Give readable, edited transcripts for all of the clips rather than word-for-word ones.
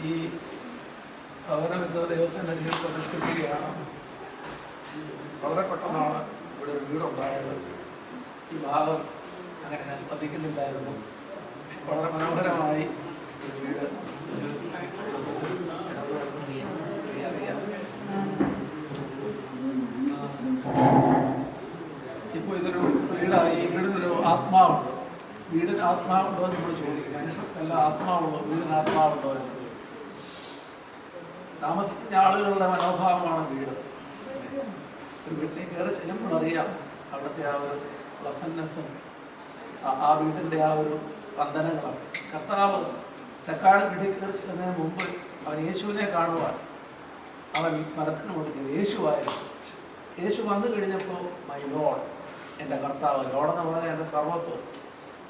ഈ ഭവനം എന്ന ദേവസ്വം പ്രതിഷ്ഠിക്കുകയാണ്. വളരെ പെട്ടെന്നാണ് ഇവിടെ ഒരു വീടുണ്ടായത്. ഈ ഭാഗം അങ്ങനെ ഞാൻ ശ്രദ്ധിക്കുന്നില്ലായിരുന്നു. വളരെ മനോഹരമായി ഒരു വീട് ഇപ്പോൾ ഇതൊരു വീടായി. ഈ വീടിനൊരു ആത്മാവുണ്ട്. വീടിന് ആത്മാവുണ്ടോ എന്ന് നമ്മൾ ചോദിക്കും. മനുഷ്യർക്കെല്ലാം ആത്മാവുണ്ടോ? വീടിന് ആത്മാവുണ്ടോ എന്ന്. താമസിച്ച ആളുകളുടെ മനോഭാവമാണ് വീട്. ഒരു വീട്ടിൽ കയറി ചെല്ലുമ്പോൾ അറിയാം അവിടുത്തെ ആ ഒരു പ്ലസൻനെസ്സും ആ വീട്ടിൻ്റെ ആ ഒരു സ്പന്ദനങ്ങളും. കർത്താവ് സക്കാട് വീട്ടിൽ കയറി ചെല്ലുന്നതിന് മുമ്പ് അവൻ യേശുവിനെ കാണുവാൻ അവൻ മരത്തിന് കൊടുക്കുന്നത് യേശുവായിരുന്നു. യേശു വന്നു കഴിഞ്ഞപ്പോൾ മൈ ലോഡ്, എൻ്റെ കർത്താവ്. ലോഡെന്ന് പറഞ്ഞാൽ എൻ്റെ സർവസ്വം.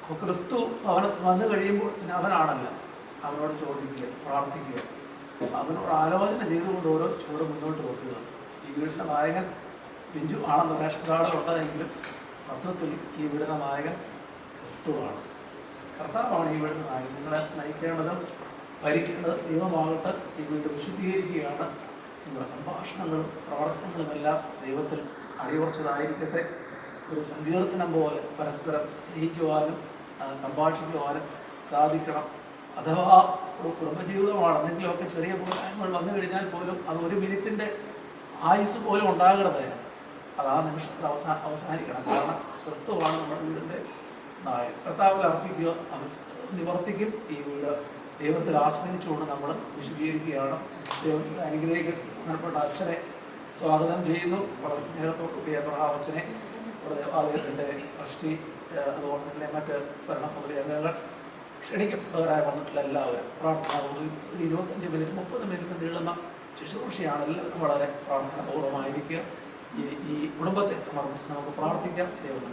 അപ്പോൾ ക്രിസ്തു അവന് വന്നു കഴിയുമ്പോൾ പിന്നെ അവനാണല്ല, അവനോട് ചോദിക്കുക, പ്രാർത്ഥിക്കുക, അവനോട് ആലോചന ചെയ്തുകൊണ്ട് ഓരോ ചൂട് മുന്നോട്ട് വെക്കുക. ഈ വീടിൻ്റെ നായകൻ ബിഞ്ചു ആണെന്ന് റേഷൻ കാർഡ് ഉള്ളതെങ്കിലും തത്വത്തിൽ ഈ വീടിൻ്റെ നായകൻ ക്രിസ്തുവാണ്. കർത്താവാണ് ഈ വീടിൻ്റെ നായകൻ. നിങ്ങളെ നയിക്കേണ്ടതും ഭരിക്കേണ്ടത് ദൈവമാകട്ടെ. ഈ വീട് വിശുദ്ധീകരിക്കുകയാണ്. നിങ്ങളുടെ സംഭാഷണങ്ങളും പ്രവർത്തനങ്ങളുമെല്ലാം ദൈവത്തിൽ അടിയുറച്ചതായിരിക്കട്ടെ. ഒരു സങ്കീർത്തനം പോലെ പരസ്പരം സ്നേഹിക്കുവാനും സംഭാഷിക്കുവാനും സാധിക്കണം. അഥവാ ഒരു കുടുംബജീവിതമാണ്, എന്തെങ്കിലുമൊക്കെ ചെറിയ പോരായ്മകൾ വന്നു കഴിഞ്ഞാൽ പോലും അത് 1 മിനിറ്റിൻ്റെ ആയുസ് പോലും ഉണ്ടാകരുത്. അത് ആ നിമിഷത്തിൽ അവസാനിക്കണം. കാരണം ക്രിസ്തുവാണ് നമ്മുടെ വീടിൻ്റെ നായകൻ. കർത്താവിൽ അർപ്പിക്കുക, അത് നിവർത്തിക്കും. ഈ വീട് ദൈവത്തിൽ ആശ്രയിച്ചുകൊണ്ട് നമ്മൾ വിശദീകരിക്കുകയാണ്. ദൈവത്തിൻ്റെ അനുഗ്രഹിക്കപ്പെട്ട ബഹുമാനപ്പെട്ട അച്ഛനെ സ്വാഗതം ചെയ്യുന്നു. വളരെ സ്നേഹത്തോടുകൂടിയ പ്രഭാവച്ചനെ ദേവാലയത്തിൻ്റെ ട്രസ്റ്റി, അതുകൊണ്ട് തന്നെ മറ്റ് ഭരണസമിതി അംഗങ്ങൾ, ക്ഷണിക്കപ്പെട്ടവരായി വന്നിട്ടുള്ള എല്ലാവരും പ്രാർത്ഥന. ഒരു 25 മിനിറ്റ് 30 മിനിറ്റ് നീളുന്ന ശുശ്രൂഷയാണ്. എല്ലാവരും വളരെ പ്രാർത്ഥനാപൂർവ്വമായിരിക്കുക. ഈ കുടുംബത്തെ സമർപ്പിച്ച് നമുക്ക് പ്രാർത്ഥിക്കാം. ദൈവം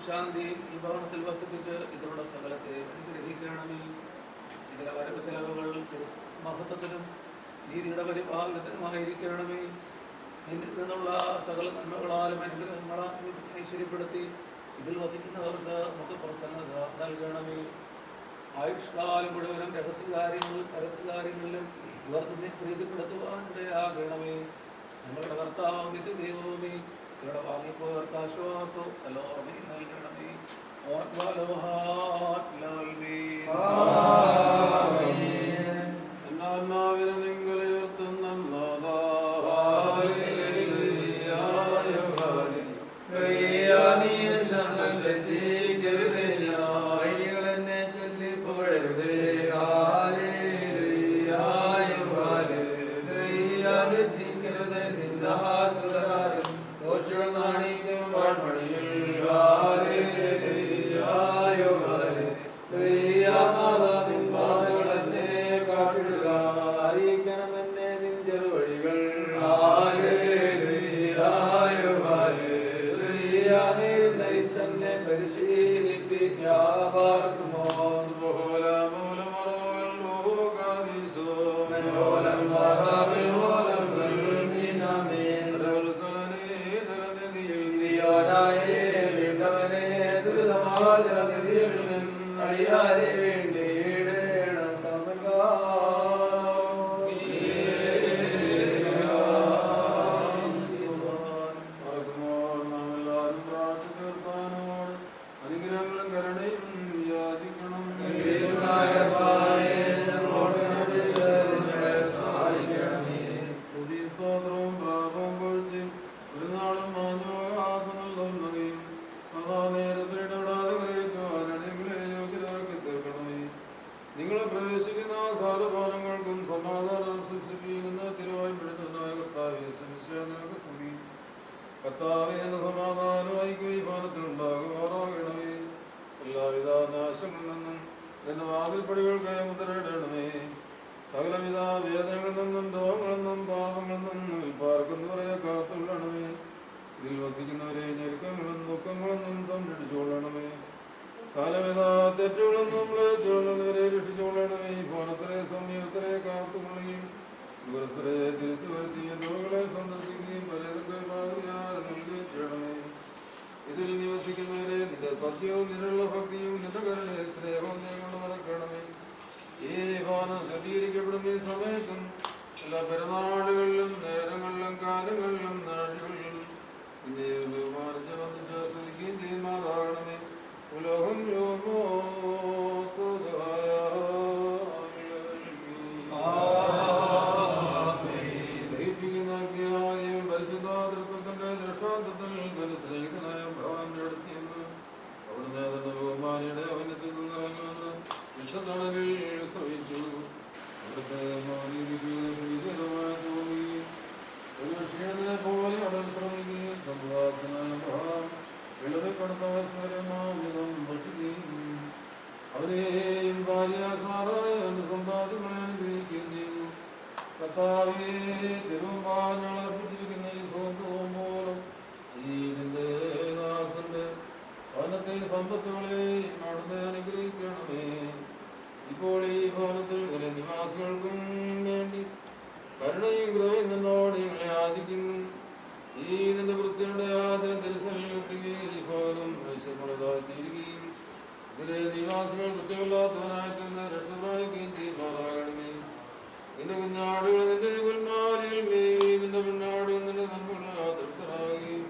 ശാന്തിയും ഈ ഭവനത്തിൽ വസിപ്പിച്ച് ഇതിലുള്ള സകലത്തെ അനുഗ്രഹിക്കണമേ. ഇതിലെ വരവ് ചെലവുകൾ മഹത്വത്തിനും നീതിയുടെ പരിപാലനത്തിനുമായിരിക്കണമേ. എന്നിൽ നിന്നുള്ള സകല നന്മകളാലും അനുഗ്രഹങ്ങളാലും ഐശ്വര്യപ്പെടുത്തി ഇതിൽ വസിക്കുന്നവർക്ക് നമുക്ക് പ്രസന്നത നൽകണമേ. ആയുഷ്കാലം മുഴുവനും രഹസ്യകാര്യങ്ങളിലും പരസ്യകാര്യങ്ങളിലും ഇവർ തന്നെ പ്രീതിപ്പെടുത്തുവാനിടയാകണമേ. ഞങ്ങളുടെ കർത്താവ് നിത്യ ദൈവമേ, ഇവിടെ വാങ്ങിപ്പോയവർക്ക് ആശ്വാസവും എല്ലോർമ്മയും നൽകണമേ. എന്നാത്മാവിനെ നിങ്ങളെ ഉയർത്തുന്ന വൈരികളെന്നെ ചൊല്ലി പുകഴരുതേ. നിന്റെ ആശ്രിതരാരും ദോഷികൾ നാണിക്കും വാഴ്മണിയിൽ നിൻ പാതകളെന്നെ കാട്ടിടുക. അറിയിക്ക കർത്താവേ, എന്റെ സമാധാനമായി ഭവനത്തിലുണ്ടാകുമാറാകണമേ. എല്ലാവിധ നാശങ്ങളിൽ നിന്നും എന്റെ വാതിൽപ്പടികൾക്ക് മുദ്രയിടണമേ. സകലവിധ വേദനകളിൽ നിന്നും രോഗങ്ങളിൽ നിന്നും പാപങ്ങളിൽ നിന്നും പാർക്കുന്നവരെ കാത്തുകൊള്ളണമേ. ഇതിൽ വസിക്കുന്നവരെ ഞെരുക്കങ്ങളും ദുഃഖങ്ങളൊന്നും സംരക്ഷിച്ചുകൊള്ളണമേ. സകലവിധ തെറ്റുകളിൽ നിന്നും മ്ലേച്ഛതകളിൽ രക്ഷിച്ചുകൊള്ളണമേ. ഈ ഭവനത്തിലെ സമീപത്തിലെ കാത്തുകൊള്ളുകയും ദുരസ്ഥരെ തിരിച്ചു വരുത്തിയ രോഗികളെ സന്ദർശിക്കുകയും പലതൊക്കെ നൽകുകയും ചെയ്യണമേ. ഇതിൽ നിവസിക്കുന്നവരെ നിന്റെ സത്യവും നിന്നുള്ള ഭക്തിയും നിന്റെ കരുണയും സ്നേഹവും നീ കൊണ്ട് നടക്കണമേ. ഈ ഭവനം സജ്ജീകരിക്കപ്പെടുന്ന ഈ സമയത്തും എല്ലാ പെരുന്നാളുകളിലും നേരങ്ങളിലും കാലങ്ങളിലും നാളുകളിലും നിന്നെ ബഹുമാനിച്ച് വന്നിട്ട് സ്തുതിക്കുകയും ചെയ്യുമാറാകണമേ. ഉലോകം യോമോ സ്വതഹായ അവരെയും ഭാര്യാസാറായ സമ്പാദ്യങ്ങളെ അനുഗ്രഹിക്കുകയും ചെയ്തു. കർത്താവേ, തിരുവമ്പാഞ്ഞളർപ്പിച്ചിരിക്കുന്ന ഈ സ്വന്തവും മൂലം ഈ നിന്റെ ദാസന്റെ ഭവനത്തെ സമ്പത്തുകളെയും അവിടുന്ന് അനുഗ്രഹിക്കണമേ. ഇപ്പോൾ ഈ ഭവനത്തിൽ ചില നിവാസികൾക്കും വേണ്ടി കരുണയും കൃപയും നിന്നോട് ഞങ്ങളെ യാചിക്കുന്നു. ഈ നിന്റെ വൃത്തിയുടെ യാതൊരു തിരുസലിലെത്തുകയും ഈ ഭവനം ഐശ്വര്യമുള്ളതായിത്തീരുകയും ഇതിലെ നിവാസികൾ കുറ്റമില്ലാത്തവനായി തന്നെ രക്ഷപ്രാപിക്കുകയും ചെയ്യുമാറാകണമേ. നിന്റെ കുഞ്ഞാടുകൾ നിന്റെ പുൽമാലിൽ മേയുകയും നിന്റെ കുഞ്ഞാടുകൾ നിന്റെ നന്മകളാൽ തൃപ്തരാകുകയും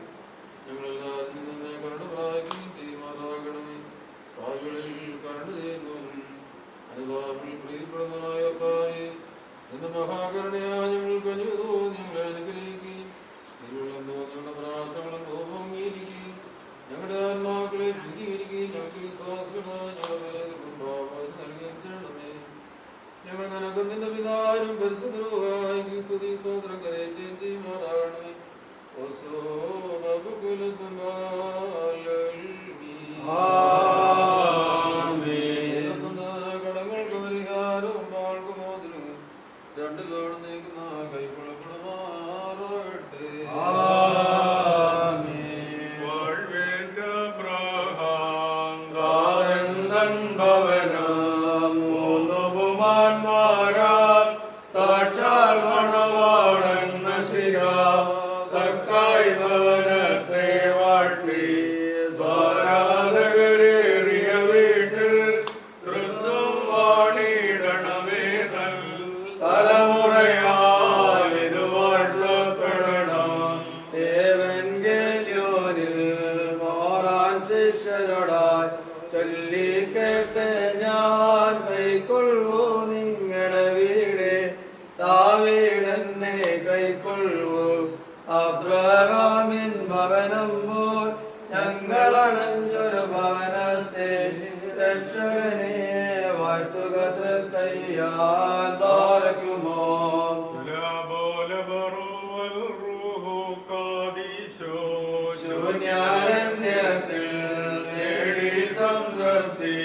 ഞങ്ങളെല്ലാവരും നിന്നെ കരുണ പ്രാപിക്കുകയും ചെയ്യുമാറാകണമേ. പാവികളിൽ കരുണ ചെയ്യുന്നവനും അനുതാപിൽ പ്രിയപ്പെടുന്നവനായ കർത്താവേ, നിന്റെ മഹാകരുണയാ ഞങ്ങൾക്ക് അനുഗ്രഹവും ഞങ്ങളെ അനുഗ്രഹിക്കുകയും നിങ്ങളുള്ളെന്നോ ഞങ്ങളുടെ പ്രാർത്ഥനകളും തോന്നിയിരിക്കുകയും ഞങ്ങളുടെ ആത്മാക്കളെ ശുദ്ധീകരിക്കുകയും ഞങ്ങൾക്ക് വിശ്വാസമായി ഞങ്ങളുടെ കുടുംബമായി നൽകുകയും ചെയ്യണമേ. ഞങ്ങൾ നിനക്കും നിന്റെ പിതാവിനും പരിശുദ്ധമായി സ്തുതി സ്തോത്രം കരയുകയും ചെയ്യുമാറാകണമേ. കടങ്ങൾക്ക് പരിഹാരവും പാൾക്ക് മോചനവും രണ്ടു കോട് നീക്കുന്ന കൈക്കൊള്ളപ്പെടുമാറാകട്ടെ. സാക്ഷാൽ മണവാളൻ നശിക സക്കായി ഭവനത്തെ വാഴ്ത്തി സ്വാരാധകരേറിയ വീട്ടിൽ തൃത്വം വാണിടണമേ. തലമുറയാൽ ഇത് വാഴ്ത്തപ്പെടണം. ഏവൻഗേല്യോനിൽ മോറാൻ ശിഷ്യരോടായി ചൊല്ലിക്കേട്ട് ഞാൻ കൈക്കൊള്ളൂ നിങ്ങളുടെ വീട് ദാവീദെന്നെ കൈക്കൊള്ളൂ. അബ്രഹാമിൻ ഭവനം പോൽ ഞങ്ങളണഞ്ഞൊരു ഭവനത്തെ രക്ഷകനെ വാഴ്ത്തുക തൃക്കയ്യാൽ പാർക്കുമോ. ശൂന്യാരണ്യത്തിൽ നേടി സംതൃപ്തി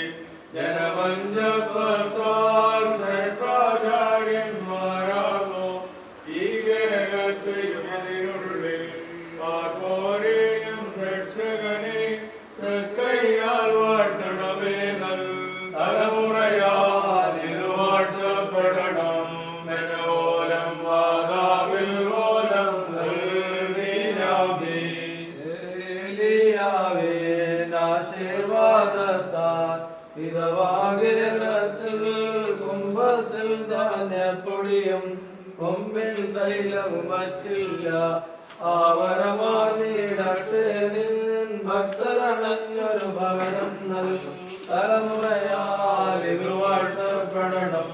ജനമഞ്ചപ്പത്താൽ ശ്രേഷ്ഠാചാര്യന്മാരാകുന്നു. ഈ വേഗത്തിനുള്ളിൽ പാർപ്പോരെയും രക്ഷകനെ തൃക്കയ്യാൽ വാഴ്ത്തണമേ. തലമുറയാൽ ഇത് വാഴ്ത്തപ്പെടണം. മനോലം വാതാവിൽ ഓലം ആശീർവാദത്താൽ പിതവാകേരത്തിൽ കുംഭത്തിൽ ധാന്യപ്പൊടിയും കൊമ്പിൽ തൈലവും വച്ചില്ല. ആവരമാർന്നിടട്ടെ നിൻ ഭക്തരണഞ്ഞൊരു ഭവനം തലമുറയാൽ ഇത് വാഴ്ത്തപ്പെടണം.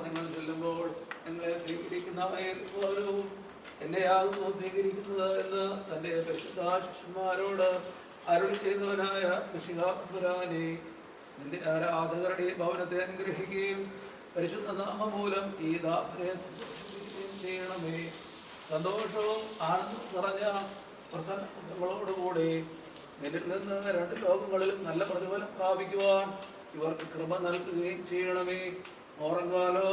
നിങ്ങൾ ചൊല്ലുമ്പോൾ ഞങ്ങളെ സ്വീകരിക്കുന്ന ഏകോപനവും എന്നെ ആകുന്നു സ്വീകരിക്കുന്നത് എന്ന് തന്റെ പരിശുദ്ധ ശിഷ്യന്മാരോട് അരുളി ചെയ്യുന്നവനായ മിശിഹാപുരാനെ നിന്റെ ആരാധകരുടെ ഭവനത്തെ അനുഗ്രഹിക്കുകയും പരിശുദ്ധ നാമം മൂലം ഈ ദാസനെ ചെയ്യണമേ. സന്തോഷവും ആനന്ദവും നിറഞ്ഞ പ്രസന്നങ്ങളോടുകൂടി നിന്നിൽ നിന്ന് രണ്ട് ലോകങ്ങളിലും നല്ല പ്രതിഫലം പ്രാപിക്കുവാൻ ഇവർക്ക് കൃപ നൽകുകയും ചെയ്യണമേ. ഓറങ്കാലോ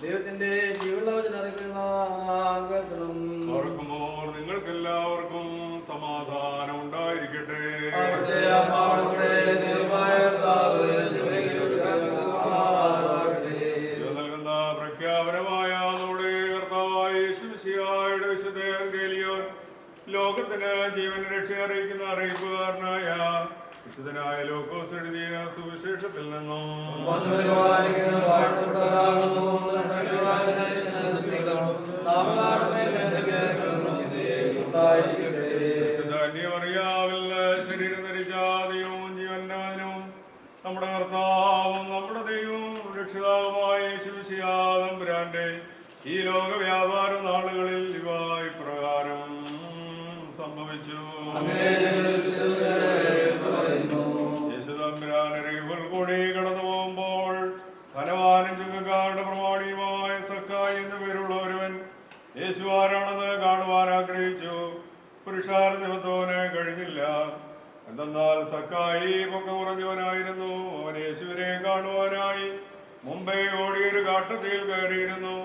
ദൈവത്തിന്റെ ജീവനോചന നിങ്ങൾക്കെല്ലാവർക്കും സമാധാനം ഉണ്ടായിരിക്കട്ടെ. നൽകുന്ന പ്രഖ്യാപനമായ നമ്മുടെ കർത്താവായ യേശുമിശിഹായുടെ വിശുദ്ധ എവങ്കേലിയോൻ ലോകത്തിന് ജീവൻ രക്ഷ അറിയിക്കുന്ന അറിയിപ്പുകാരനായ വിശുദ്ധനായ ലൂക്കോസ് എഴുതിയ സുവിശേഷത്തിൽ നിന്നും അറിയാവില്ല ശരീരം ധരിച്ചാതെയും ജീവനാഥനും നമ്മുടെ കർത്താവും നമ്മുടെ ദൈവവും രക്ഷിതാവുമായ യേശുമിശിഹാതമ്പുരാന്റെ ഈ ലോക വ്യാപാര നാളുകളിൽ ഇവ ഇപ്രകാരം സംഭവിച്ചു. യേശുതമ്പുരാനരികൾ കൂടി കടന്നു പോകുമ്പോൾ ധനവാനും ചുങ്കക്കാരുടെ പ്രമാണിയുമായ സക്കായി എന്നു പേരുള്ള ഒരുവൻ യേശു ആരാണെന്ന് കാണുവാൻ ആഗ്രഹിച്ചു. പുരുഷാര നിമിത്തവന് കഴിഞ്ഞില്ല. എന്തെന്നാൽ സക്കായി പൊക്കം കുറഞ്ഞവനായിരുന്നു. അവൻ യേശുവിനെ കാണുവാനായി മുമ്പേ ഓടിയൊരു കാട്ടത്തിൽ കയറിയിരുന്നു.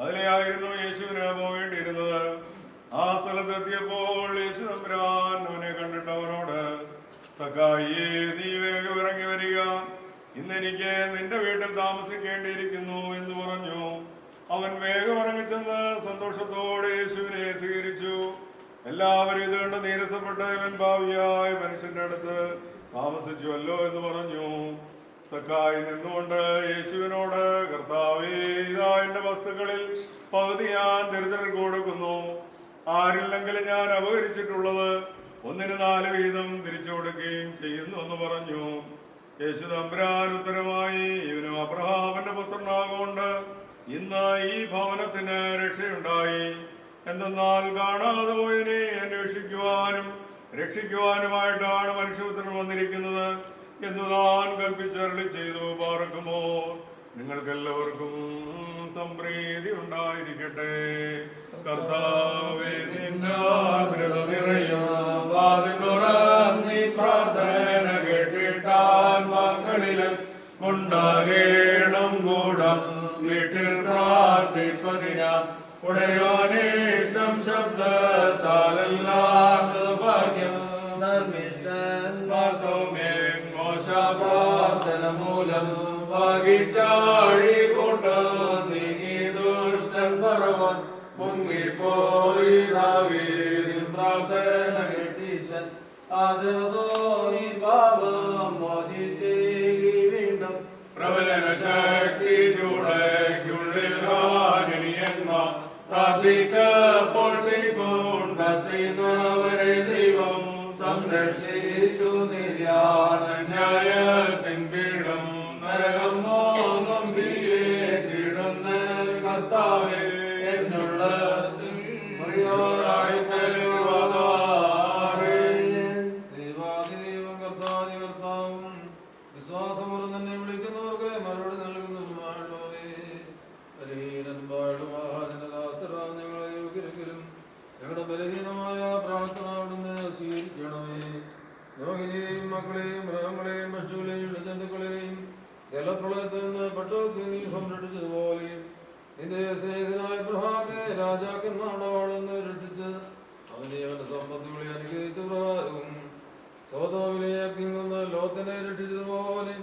അതിലെയായിരുന്നു യേശുവിന് പോകേണ്ടിയിരുന്നത്. ആ സ്ഥലത്തെത്തിയപ്പോൾ യേശു തമ്പുരാൻ അവനെ കണ്ടിട്ട് അവനോട്, സക്കായി, നീ വേഗം ഇറങ്ങി വരിക, ഇന്നെനിക്ക് നിന്റെ വീട്ടിൽ താമസിക്കേണ്ടിയിരിക്കുന്നു എന്ന് പറഞ്ഞു. അവൻ വേഗം ഇറങ്ങിച്ചെന്ന് സന്തോഷത്തോടെ യേശുവിനെ സ്വീകരിച്ചു. എല്ലാവരും ഇത് കണ്ട് നീരസപ്പെട്ട് ഇവൻ ഭാവിയായ മനുഷ്യന്റെ അടുത്ത് താമസിച്ചുവല്ലോ എന്ന് പറഞ്ഞു. സക്കായി നിന്നുകൊണ്ട് യേശുവിനോട്, കർത്താവേ, ഇതാ എന്റെ വസ്തുക്കളിൽ പകുതി ഞാൻ ദരിദ്രർക്ക് കൊടുക്കുന്നു. ആരില്ലെങ്കിലും ഞാൻ അപഹരിച്ചിട്ടുള്ളത് 1/4 വീതം തിരിച്ചു കൊടുക്കുകയും ചെയ്യുന്നു എന്ന് പറഞ്ഞു. യേശു തമ്പുരാൻ ഉത്തരമായി, ഇവനും അബ്രഹാമിന്റെ പുത്രനാകൊണ്ട് ഇന്ന് ഈ ഭവനത്തിന് രക്ഷയുണ്ടായി. എന്തെന്നാൽ കാണാതെ പോയതിനെ അന്വേഷിക്കുവാനും രക്ഷിക്കുവാനുമായിട്ടാണ് മനുഷ്യപുത്രൻ വന്നിരിക്കുന്നത് എന്ന് താൻ കൽപ്പിച്ചരുളി ചെയ്തു. പാർക്കുമോ നിങ്ങൾക്കെല്ലാവർക്കും സംപ്രീതി ഉണ്ടായിരിക്കട്ടെ. കർത്താവേ, പ്രാർത്ഥന കേട്ടിട്ടാൽ മക്കളിലും ഉണ്ടാകേണം കൂടം വീട്ടിൽ പ്രാർത്ഥിപ്പതിനാ ഉടയോനേഷ്ടം ശബ്ദത്താലെല്ലാത്ത ഭാഗ്യം ധർമ്മിഷ്ഠന്മാർ സൗമ്യൻ മോശ പ്രാർത്ഥന മൂലം ഭാഗിച്ചാഴി കൂട്ടം നീങ്ങി ദുഷ്ടൻ പറവൻ മുങ്ങിപ്പോയി ദാവീദിൻ പ്രാർത്ഥന കേട്ടീശൻ ആദരതോന്നി പാപം മോചിച്ചേകി വീണ്ടും പ്രബലന ശക്തി ചൂടയ്ക്കുള്ളിൽ കാരുണ്യന്മാർ പ്രാർത്ഥിച്ചപ്പോൾ തീകൊണ്ടവരെ ദൈവം സംരക്ഷിച്ചു. ന്യായത്തിൻ പീഠം നരകം മോങ്ങും കിടുന്ന കർത്താവേ എന്നുള്ള ദൈവാദിദൈവം കർത്താതി കർത്താവും വിശ്വാസമുള്ള തന്നെ വിളിക്കുന്നവർക്ക് മറുപടി നൽകുന്നതുമായുള്ളവേ, ഞങ്ങളെ യോഗ്യരെങ്കിലും ഞങ്ങളുടെ ബലഹീനമായ പ്രാർത്ഥന അവിടുന്ന് സ്വീകരിക്കണമേ. രോഹിണിയെയും മക്കളെയും മൃഗങ്ങളെയും പശുക്കളെയും ജന്തുക്കളെയും ജലപ്രളയത്തിൽ നിന്ന് പട്ടോക്കി നീ സംരക്ഷിച്ചതുപോലെ നിന്റെ സ്നേഹിതനായ അബ്രഹാമിനെ രാജാക്കന്മാരുടെ വാളെന്ന് രക്ഷിച്ച് അവനെ അവന്റെ സമ്പത്തുകളെ അനുഗ്രഹിച്ച പ്രകാരവും സോദോമിനെ അഗ്നിയിൽ നിന്ന് ലോത്തിനെ രക്ഷിച്ചതുപോലെ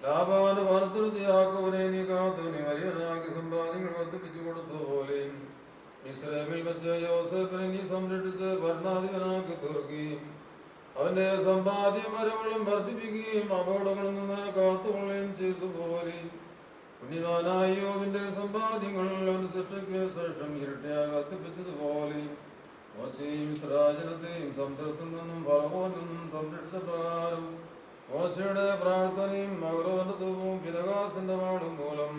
ലാബാന്റെ ഭർത്തൃ യാക്കോബിനെ നീ കാത്തു നീ വലിയവനാക്കി സമ്പാദ്യങ്ങൾ വർദ്ധിപ്പിച്ചു കൊടുത്തതുപോലെ ഇസ്രായേലിൽ വെച്ച് യോസേഫിനെ നീ സംരക്ഷിച്ച് ഭരണാധിപനാക്കി തീർക്കുകയും അവന്റെ സമ്പാദ്യം വരവുകളും വർദ്ധിപ്പിക്കുകയും അപകടങ്ങളിൽ നിന്ന് കാത്തുകൊള്ളുകയും ചെയ്തുപോലെ പുണ്യവാനായ യോബിന്റെ സമ്പാദ്യങ്ങൾ അവന്റെ ശിക്ഷയ്ക്ക് ശേഷം ഇരട്ടിയായി വർദ്ധിപ്പിച്ചതുപോലെ മോശയും ഇസ്രായേലിനെയും സമുദ്രത്തിൽ നിന്നും ഫറവോനിൽ നിന്നും സംരക്ഷിച്ച പ്രകാരം മോശയുടെ പ്രാർത്ഥനയും മകരോന്റെ തൂവും ഫിനഹാസിന്റെ വാളും മൂലം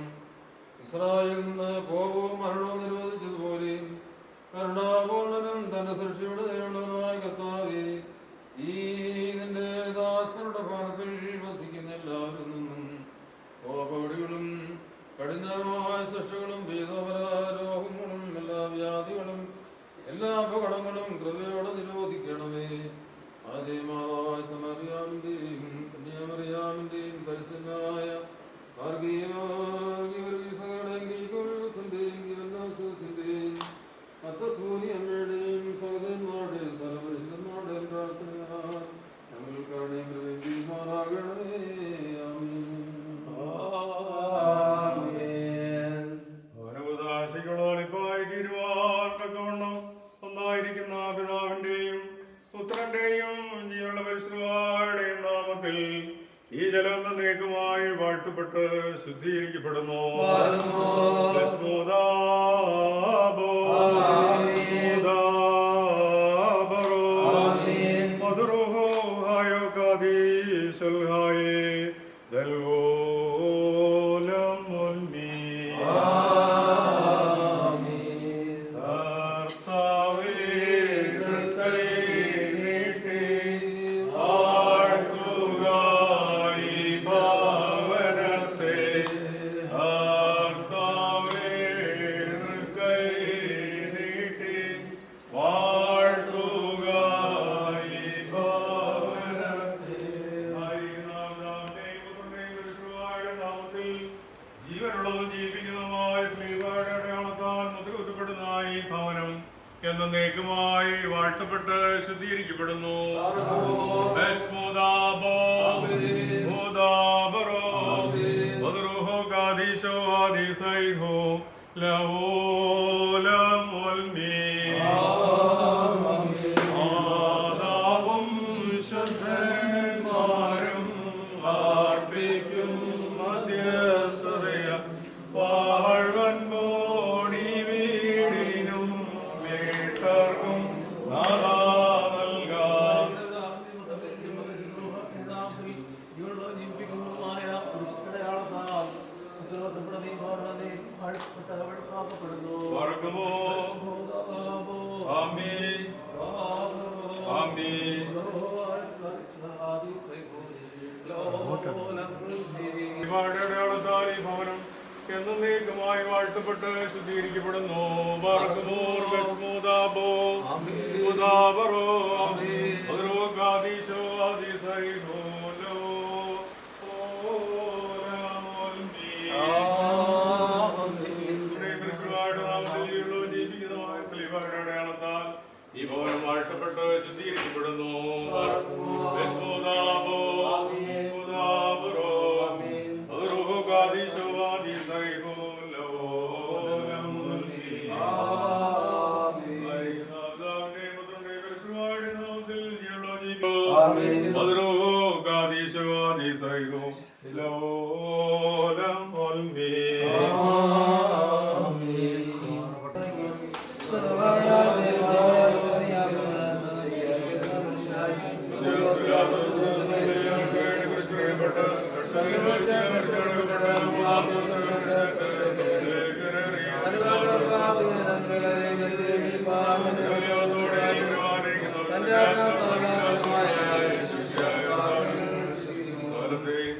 ഇസ്രായേലിൽ നിന്ന് കോപവും മരണവും നിരോധിച്ചതുപോലെ കരുണാപൂർണനും തന്റെ സൃഷ്ടിയുടെ ദൈവമായ കർത്താവേ, ഈ നിന്റെ ദാസരുടെ ഭവനത്തിൽ വസിക്കുന്ന എല്ലാവരിൽ നിന്നും കോപടികളും കഠിനമായ ശിക്ഷകളും ഭീതപരാരോഗങ്ങളും എല്ലാ വ്യാധികളും എല്ലാ അപകടങ്ങളും കൃപയോടെ നിരോധിക്കണമേ. ആദ്യമായ സമറിയാമിന്റെയും കന്യാമറിയാമിന്റെയും പരിശുദ്ധനായ അമ്മയുടെയും സഹോദരന്മാരുടെയും സർവപരിശുദ്ധന്മാരുടെയും പ്രാർത്ഥന ഞങ്ങൾക്കരുടെയും കൃപയുമാറാകണമേ. ഒന്നായിരിക്കുന്ന പിതാവിന്റെയും പുത്രന്റെയും ജീവനുള്ള പരിശുദ്ധന്മാരുടെയും നാമത്തിൽ ഈ ജലം നീക്കമായി വാഴ്ത്തപ്പെട്ട് ശുദ്ധീകരിക്കപ്പെടുന്നു. ജീവനുള്ളതും ജീവിക്കുന്നതുമായ ശ്രീവായുടെ അടയാളത്താൽ മുദ്രകുത്തപ്പെടുന്ന ഈ ഭവനം എന്നേക്കുമായി വാഴ്ത്തപ്പെട്ട് ശുദ്ധീകരിക്കപ്പെടുന്നു. അടയാളത്താൽ ഈ ഭവനം എന്നേക്കുമായി വാഴ്ത്തപ്പെട്ട് ശുദ്ധീകരിക്കപ്പെടുന്നു. അടയാളത്താൽ ഈ ഭവനം വാഴ്ത്തപ്പെട്ട് ശുദ്ധീകരിക്കപ്പെടുന്നു.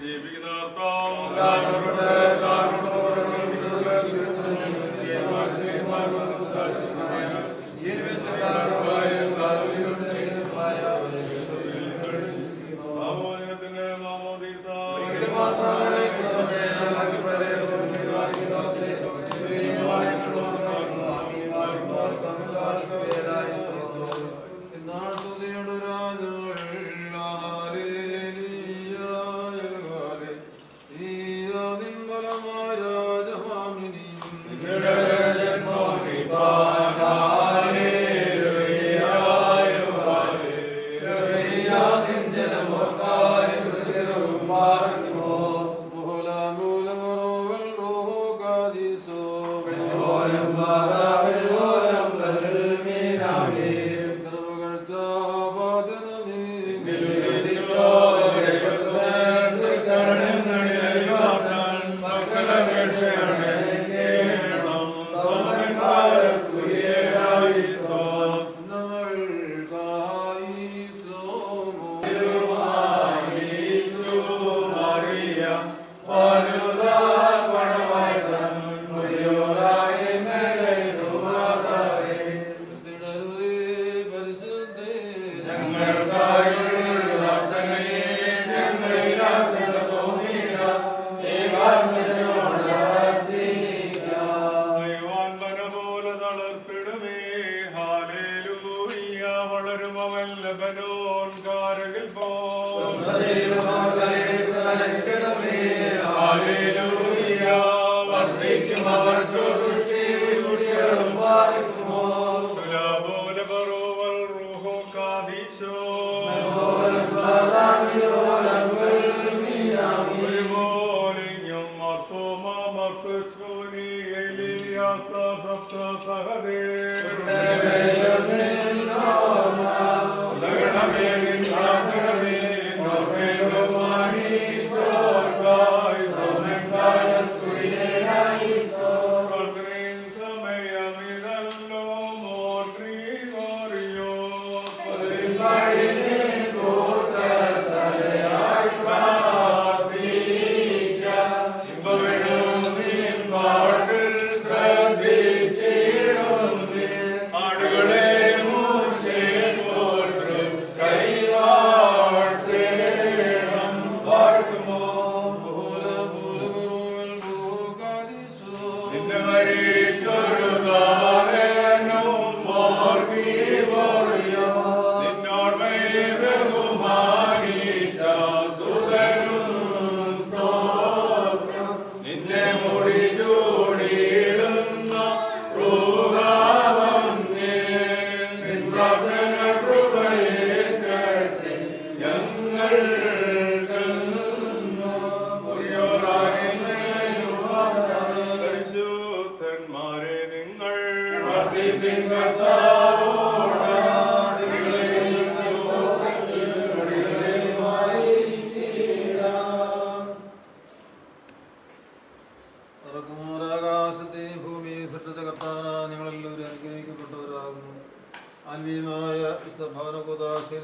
ജീവിക്കുന്ന ലബനോൻ കാരകിൽ പോ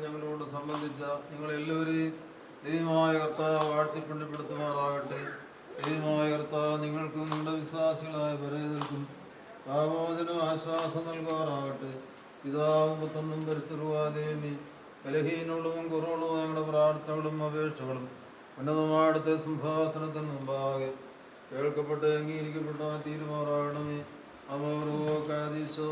ഞങ്ങളോട് സംബന്ധിച്ച നിങ്ങളെല്ലാവരെയും ദൈവമായ കർത്താവ് വാഴ്ത്തിപ്പുണ്യപ്പെടുത്തുമാറാകട്ടെ. ദൈവമായ കർത്താവ് നിങ്ങൾക്കും നിങ്ങളുടെ വിശ്വാസികളായ പരേതർക്കും പാവോദനും ആശ്വാസം നൽകുമാറാകട്ടെ. പിതാവും പുത്രനും പരിസ്ഥിതിവാദേവി ബലഹീനമുള്ളതും കുറവുള്ളതും ഞങ്ങളുടെ പ്രാർത്ഥനകളും അപേക്ഷകളും ഉന്നതമാടത്തെ സിംഹാസനത്തിന് മുമ്പാകെ കേൾക്കപ്പെട്ട് അംഗീകരിക്കപ്പെട്ട തീരുമാറാകണമേ. അമോറോ കാദീസോ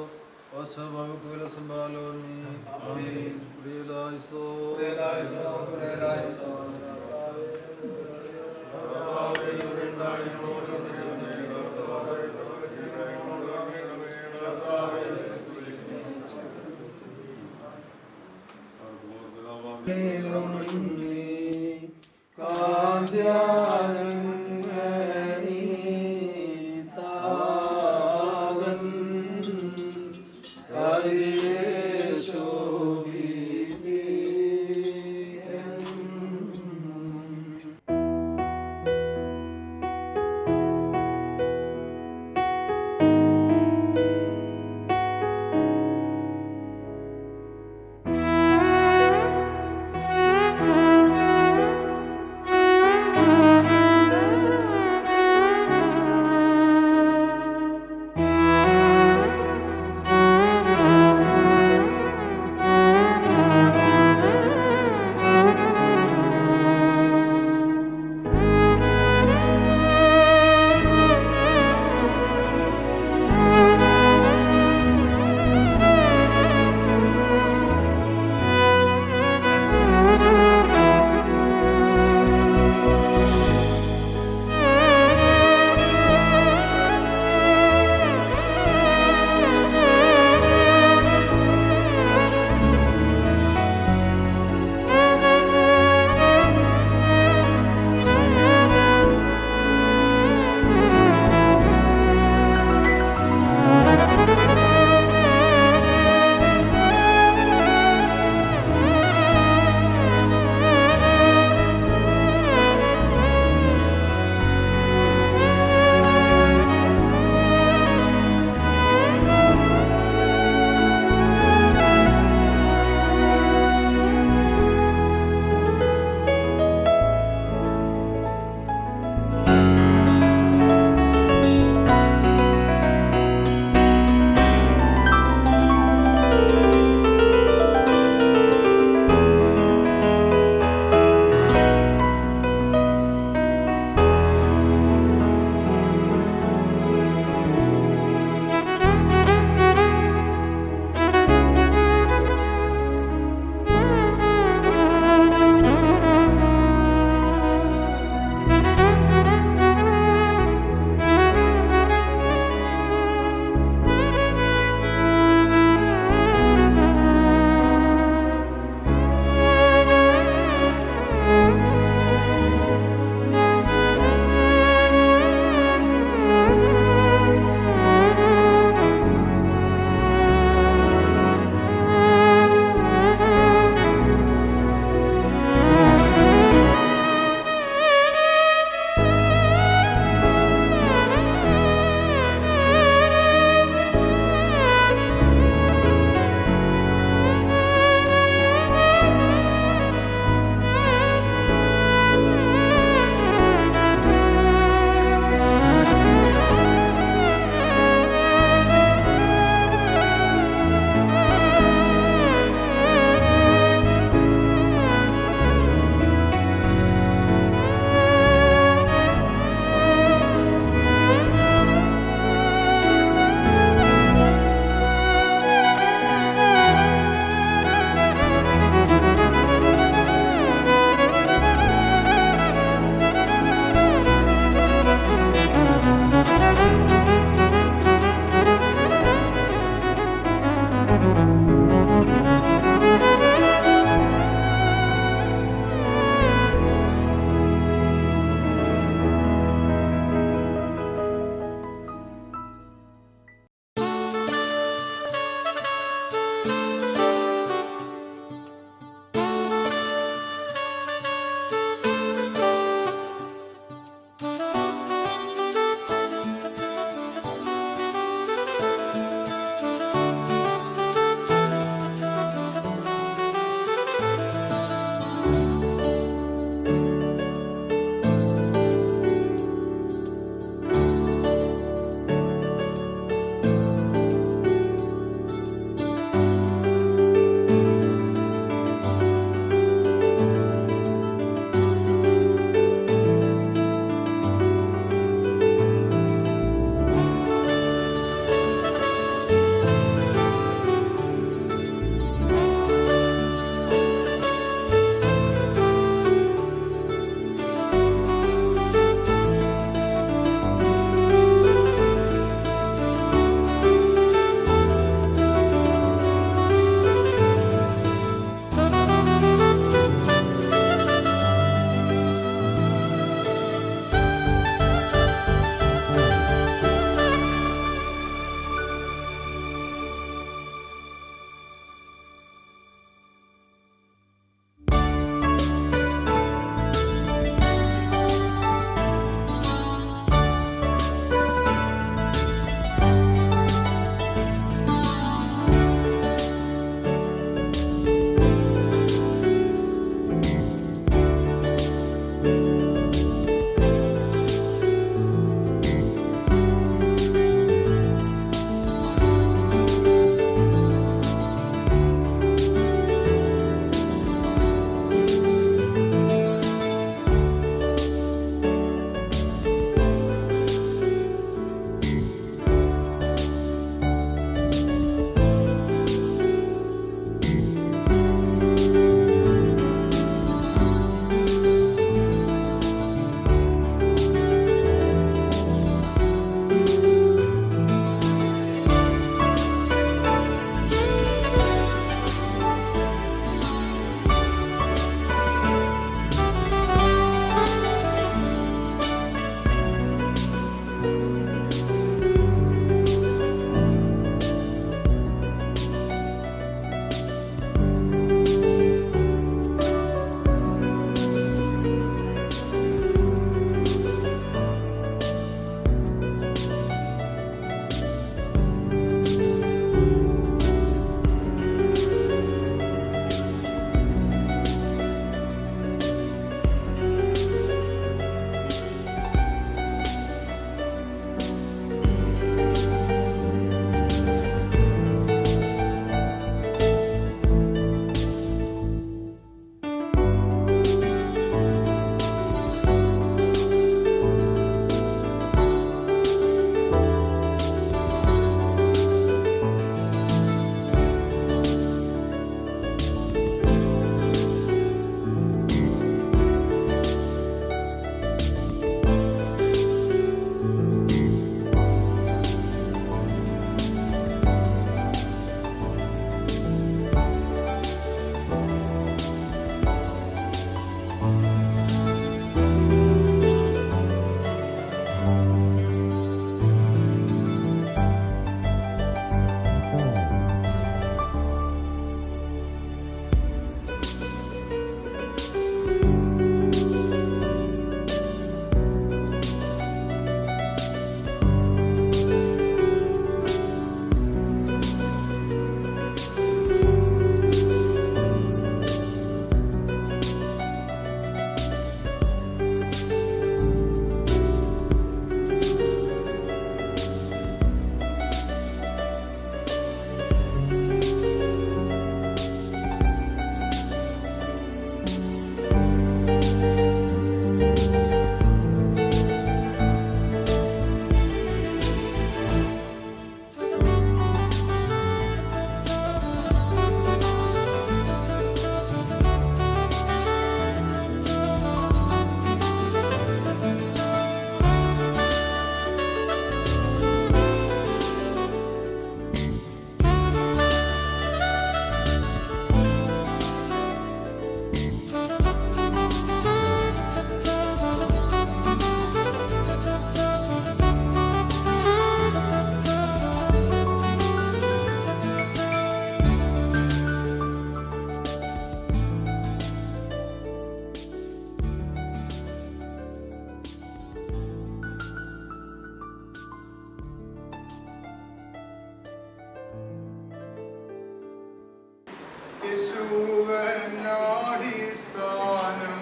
യേശുവനാടിസ്ഥാനം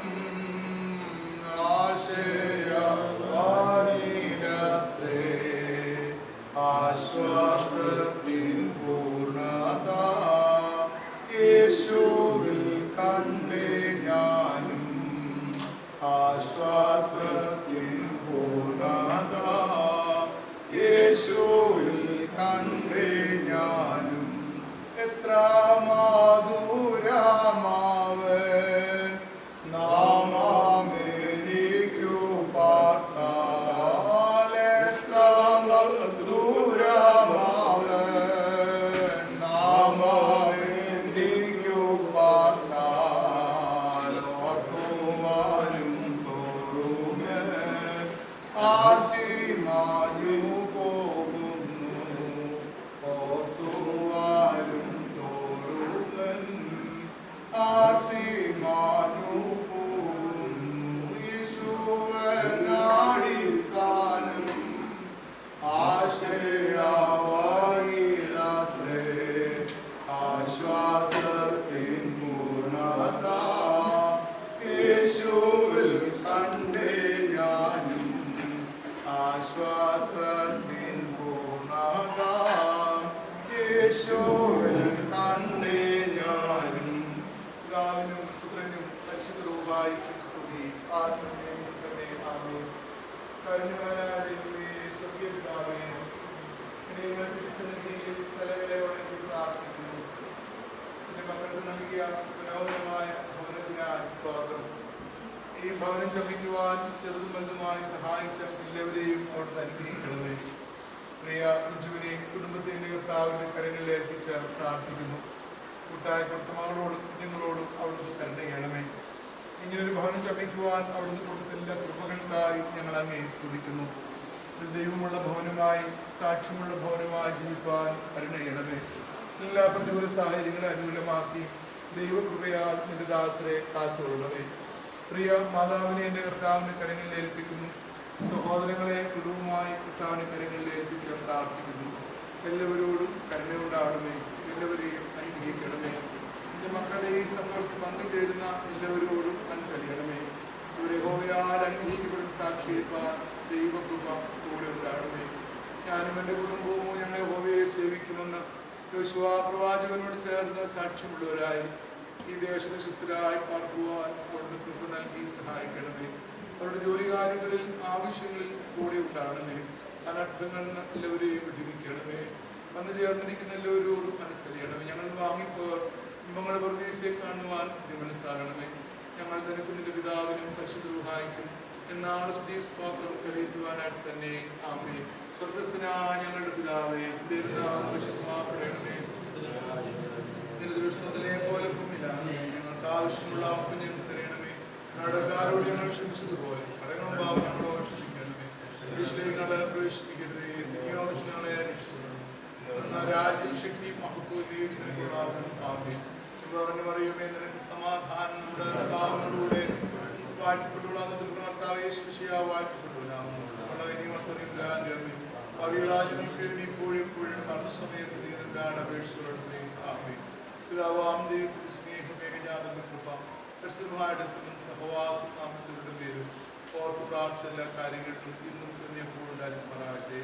ആശയവാനിലത്രേ ആശ്വാസത്തിൻ പൂർണ്ണത യേശുവിൽ കണ്ടേ ഞാനും ആശ്വാസത്തിൻ പൂർണ്ണത യേശുവിൽ കണ്ടേ ഞാനും എത്ര മാധുരമാവൻ നാമമെനിക്കു പാർത്താൽ എത്ര മധുരമാവൻ നാമമെനിക്കു പാർത്താൽ ഓർക്കുവാനും തോറുമേ ആശിമാഞ്ഞു പോകുന്നു ഓർക്കുവാനും തോറുമൻ ആശിമാഞ്ഞു പോകുന്നു യേശുവനാടിസ്ഥാനം ആശയവായിലത്രേ ആശ്വാസത്തിൻ പൂർണ്ണത യേശുവിൽ കണ്ടേ ഞാനും ആശ്വാസത്തിൻ പൂർണ്ണത യേശുവിൽ കണ്ടേ ഞാനും പിതാവിനും പുത്രനും പരിശുദ്ധരൂപായി സ്തുതി ആത്മനെയും തന്നെ ആമേൻ. കരുണയായ ദൈവമേ, സ്വർഗ്ഗപിതാവേ, ഞങ്ങൾ തിരുസന്നിധിയിൽ തലകളെ വണങ്ങി പ്രാർത്ഥിക്കുന്നു. എന്റെ മക്കൾക്ക് നൽകിയ മനോഹരമായ ഭവനത്തിനായി സ്തോത്രം. ഈ ഭവനം ചമിക്കുവാൻ ചെറുതും വലുതുമായി സഹായിച്ച എല്ലാവരെയും ഓർത്ത് അനുഗ്രഹിക്കണമേ. പ്രിയ ബിജുവിനെയും കുടുംബത്തെയും കർത്താവിന്റെ കരങ്ങളിൽ ഏൽപ്പിച്ച് പ്രാർത്ഥിക്കുന്നു. കൂട്ടായ കർത്തമാരോടും കുഞ്ഞുങ്ങളോടും അവിടുന്ന് കരുണ ചെയ്യണമേ. ഇങ്ങനൊരു ഭവനം ചമിക്കുവാൻ അവിടുന്ന് കൊടുത്ത എല്ലാ കൃപകൾക്കായി ഞങ്ങൾ അങ്ങേ സ്തുതിക്കുന്നു. ഒരു ദൈവമുള്ള ഭവനമായി സാക്ഷ്യമുള്ള ഭവനമായി ജീവിക്കാൻ കരുണ ചെയ്യണമേ. എല്ലാ പ്രതികൂല സാഹചര്യങ്ങളെ അനുകൂലമാക്കി ദൈവകൃപയാൽ നിന്റെ ദാസരെ കാത്തുകൊള്ളണമേ. പ്രിയ മാതാവിനെ എൻ്റെ കർത്താവിൻ്റെ കരങ്ങളിൽ ഏൽപ്പിക്കുന്നു. സഹോദരങ്ങളെ കുടുംബമായി കർത്താവിൻ്റെ കരങ്ങളിൽ ഏൽപ്പിച്ച് പ്രാർത്ഥിക്കുന്നു. എല്ലാവരോടും കരുണയുണ്ടാവണമേ. എല്ലാവരെയും അനുഗ്രഹിക്കണമേ. എൻ്റെ മക്കളുടെ ഈ സന്തോഷത്തിൽ പങ്കുചേരുന്ന എല്ലാവരോടും അനുസരിക്കണമേ. ഇവരെ യഹോവയാൽ അനുഗ്രഹിക്കപ്പെടുന്ന സാക്ഷിയേൽപ്പാൻ ദൈവകൃപ കൂടെ ഉണ്ടാകണമേ. ഞാനും എൻ്റെ കുടുംബവും ഞങ്ങൾ യഹോവയെ സേവിക്കുമെന്ന് യോശുവ പ്രവാചകനോട് ചേർന്ന് സാക്ഷ്യമുള്ളവരായി ഈ ദേശത്ത് ശിസ്തരായി പാർക്കുവാൻ അവരുടെ കൃപ നൽകി സഹായിക്കണമേ. അവരുടെ ജോലി കാര്യങ്ങളിൽ ആവശ്യങ്ങളിൽ കൂടെ ഉണ്ടാകണമേ. അനർത്ഥങ്ങളിൽ നിന്ന് എല്ലാവരെയും വിടുവിക്കണമേ. വന്നു ചേർന്നിരിക്കുന്ന എല്ലാവരോടും അനുസരിക്കണമേ. ഞങ്ങൾ വാങ്ങിപ്പോർ ഇമ്പങ്ങളുടെ പ്രതീക്ഷയെ കാണുവാൻ മനസ്സാകണമേ. ഞങ്ങൾ നിനക്ക് നിന്റെ പിതാവിനും പരിശുദ്ധ റൂഹായിക്കും എന്നാണ് സ്തുതി സ്തോത്രം കരയിക്കുവാനായിട്ട് തന്നെ ആമേൻ. സ്വർഗ്ഗസ്ഥനായ ഞങ്ങളുടെ പിതാവേ, പരിശുദ്ധമാക്കണമേ. നിന്റെ പോലെ ഭൂമിയിലാണ് ഞങ്ങൾക്ക് ആവശ്യമുള്ള ഞങ്ങൾക്ക് തരണമേ. കടക്കാരോട് ഞങ്ങൾ ക്ഷമിച്ചതുപോലെ കടങ്ങളും ഭാവം ഞങ്ങളോട് ക്ഷമിക്കണമേ. ഞങ്ങളെ പ്രവേശിപ്പിക്കരുതേ. ഞങ്ങളെ രാജ്യം ശക്തി മഹത്വം പറഞ്ഞു പറയുമേ. നിനക്ക് സമാധാനം നമ്മുടെ കർത്താവിനോടുകൂടെ വാഴ്ത്തപ്പെട്ടുള്ള പിതാവാം ദൈവത്തിന്റെ സ്നേഹമേകജാതന്റെ കൃപ പരിശുദ്ധമായിട്ട് സഹവാസം നാമത്തിലൂടെ പേരും ഓർത്ത് പ്രാർത്ഥിച്ച എല്ലാ കാര്യങ്ങളിലും ഇന്നും തന്നെ എപ്പോഴും ഉണ്ടായിരിക്കുമാറാകട്ടെ.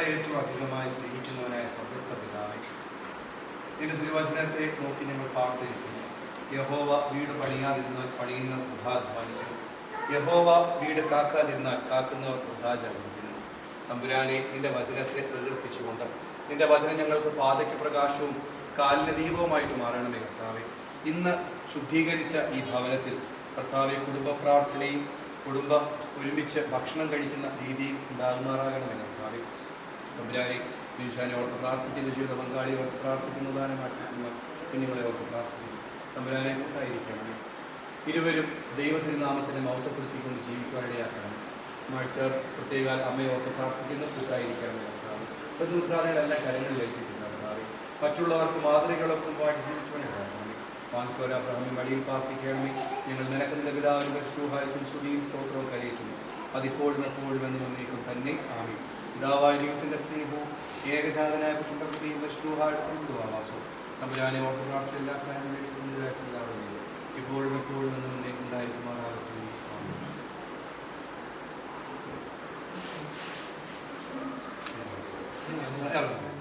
ഞങ്ങളെ ഏറ്റവും അധികമായി സ്നേഹിക്കുന്നവനായ സ്വർഗസ്ഥ പിതാവേ, നിന്റെ തിരുവചനത്തെ നോക്കി ഞങ്ങൾ പാർത്തിരിക്കുന്നു. യഹോവ വീട് പണിയാതിരുന്നാൽ പണിയുന്നവർ വൃഥാധ്വാനിക്കുന്നു, യഹോവ വീട് കാക്കാതിരുന്നാൽ കാക്കുന്നവർ വൃഥാചരിക്കുന്നു. തമ്പുരാനെ, നിന്റെ വചനത്തെ പ്രകീർത്തിച്ചുകൊണ്ട് നിന്റെ വചനം ഞങ്ങൾക്ക് പാതയ്ക്ക് പ്രകാശവും കാലിന് ദീപവുമായിട്ട് മാറണമേ കർത്താവെ. ഇന്ന് ശുദ്ധീകരിച്ച ഈ ഭവനത്തിൽ കർത്താവെ, കുടുംബ പ്രാർത്ഥനയും ഒരുമിച്ച് ഭക്ഷണം കഴിക്കുന്ന രീതിയും ഉണ്ടാകുമാറാകണമേ കർത്താവെ. തമ്പുരാനെ, മീശാനെ ഓർത്ത് പ്രാർത്ഥിക്കുന്ന ജീവിത പങ്കാളിയെ ഓർത്ത് പ്രാർത്ഥിക്കുന്ന ഉദാഹരണമാക്കുന്ന കുഞ്ഞുങ്ങളെ ഓർത്ത് പ്രാർത്ഥിക്കുന്നു. തമ്പുരാനെ കൂട്ടായിരിക്കണമേ. ഇരുവരും ദൈവത്തിരുനാമത്തിനെ മഹത്വപ്പെടുത്തിക്കൊണ്ട് ജീവിക്കുവാനിടയാക്കണം. മാഴ്ച പ്രത്യേക അമ്മയെ ഓർത്ത് പ്രാർത്ഥിക്കുന്ന കൂട്ടായിരിക്കണമേ കർത്താവെ. ബന്ധുമിത്രാദികളെല്ലാം കരങ്ങളിൽ ഏൽപ്പിക്കുന്ന കർത്താവെ. മറ്റുള്ളവർക്ക് മാതൃകളൊക്കെ ജീവിക്കുവാനിടയാക്കണമേ. വാങ്ങിക്കോര അബ്രഹാമിൻ വഴിയിൽ പ്രാർത്ഥിക്കണമേ. ഞങ്ങൾ നിനക്കുന്ന പിതാവിനും പരിശുദ്ധാത്മാവിനും സ്തുതിയും സ്തോത്രവും കരയേറ്റുന്നു. അതിപ്പോഴും എപ്പോഴും എന്നും എന്നേക്കും തന്നെ ആമേൻ. പിതാവായ ദൈവത്തിന്റെ സ്നേഹവും ഏകജാതനായ പുത്രന്റെയും പരിശുദ്ധാത്മാവിന്റെ സംബന്ധവാസവും തമ്പുരാനെ ഓർത്ത് പ്രാർത്ഥിച്ച എല്ലാ കാര്യങ്ങളിലും സംവിധാനത്തിലാവുകയും ഇപ്പോഴും എപ്പോഴും എന്നും എന്നേക്കും ഉണ്ടായിരിക്കുമാറാകട്ടെ. ആമേൻ.